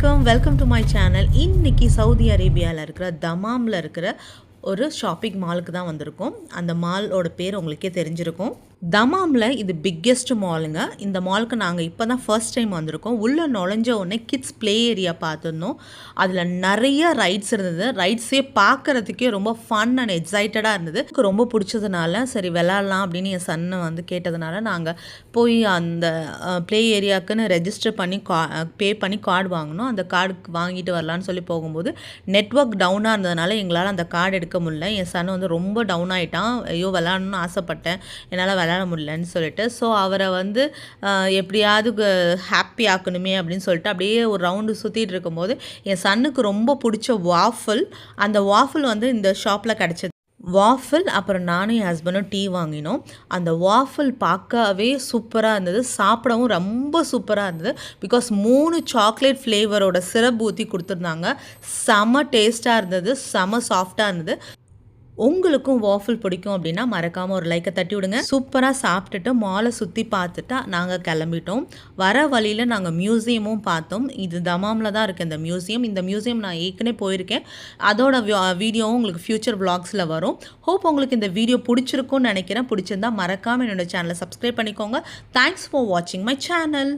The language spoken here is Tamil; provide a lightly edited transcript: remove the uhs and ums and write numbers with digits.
Welcome to my channel. இன்னைக்கு சவுதி அரேபியாவில் இருக்கிற தமாமில் இருக்கிற ஒரு ஷாப்பிங் மாலுக்கு தான் வந்திருக்கோம். அந்த மாலோட பேர் உங்களுக்கே தெரிஞ்சிருக்கும். தமாமில் இது பிக்கெஸ்ட் மாலுங்க. இந்த மாலுக்கு நாங்கள் இப்போ தான் ஃபர்ஸ்ட் டைம் வந்திருக்கோம். உள்ளே நுழைஞ்ச உடனே கிட்ஸ் ப்ளே ஏரியா பார்த்துருந்தோம். அதில் நிறைய ரைட்ஸ் இருந்தது. ரைட்ஸே பார்க்குறதுக்கே ரொம்ப ஃபன் அண்ட் எக்ஸைட்டடாக இருந்தது. எனக்கு ரொம்ப பிடிச்சதுனால சரி விளாட்லாம் அப்படின்னு என் சன்னை வந்து கேட்டதுனால நாங்கள் போய் அந்த ப்ளே ஏரியாவுக்குன்னு ரெஜிஸ்டர் பண்ணி பே பண்ணி கார்டு வாங்கினோம். அந்த கார்டு வாங்கிட்டு வரலான்னு சொல்லி போகும்போது நெட்வொர்க் டவுனாக இருந்ததுனால எங்களால் அந்த கார்டு எடுக்க முடியல. என் சன் வந்து ரொம்ப டவுன் ஆகிட்டான். ஐயோ விளாட்ணுன்னு ஆசைப்பட்டேன், என்னால் விளாட முடியலன்னு சொல்லிட்டு. ஸோ அவரை வந்து எப்படியாவது ஹாப்பி ஆக்கணுமே அப்படின்னு சொல்லிட்டு அப்படியே ஒரு ரவுண்டு சுற்றிட்டு இருக்கும்போது என் சன்னுக்கு ரொம்ப பிடிச்ச வாஃபிள், அந்த வாஃபிள் வந்து இந்த ஷாப்பில் கிடச்சிது. வாஃபிள் அப்புறம் நானும் என் ஹஸ்பண்டும் டீ வாங்கினோம். அந்த வாஃபிள் பார்க்கவே சூப்பராக இருந்தது, சாப்பிடவும் ரொம்ப சூப்பராக இருந்தது. பிகாஸ் 3 சாக்லேட் ஃப்ளேவரோட சிரப் ஊற்றி கொடுத்துருந்தாங்க. செம டேஸ்ட்டாக இருந்தது, செம சாஃப்டாக இருந்தது. உங்களுக்கும் வாஃபிள் பிடிக்கும் அப்படின்னா மறக்காமல் ஒரு லைக்கை தட்டி விடுங்க. சூப்பராக சாப்பிட்டுட்டு மாலை சுற்றி பார்த்துட்டு நாங்கள் கிளம்பிட்டோம். வர வழியில் நாங்கள் மியூசியமும் பார்த்தோம். இது தமாமில் தான் இருக்குது இந்த மியூசியம். இந்த மியூசியம் நான் ஏற்கனவே போயிருக்கேன். அதோட வீடியோவும் உங்களுக்கு ஃப்யூச்சர் விளாக்ஸில் வரும். ஹோப் உங்களுக்கு இந்த வீடியோ பிடிச்சிருக்கும்னு நினைக்கிறேன். பிடிச்சிருந்தா மறக்காமல் என்னோடய சேனலை சப்ஸ்கிரைப் பண்ணிக்கோங்க. தேங்க்ஸ் ஃபார் வாட்சிங் மை சேனல்.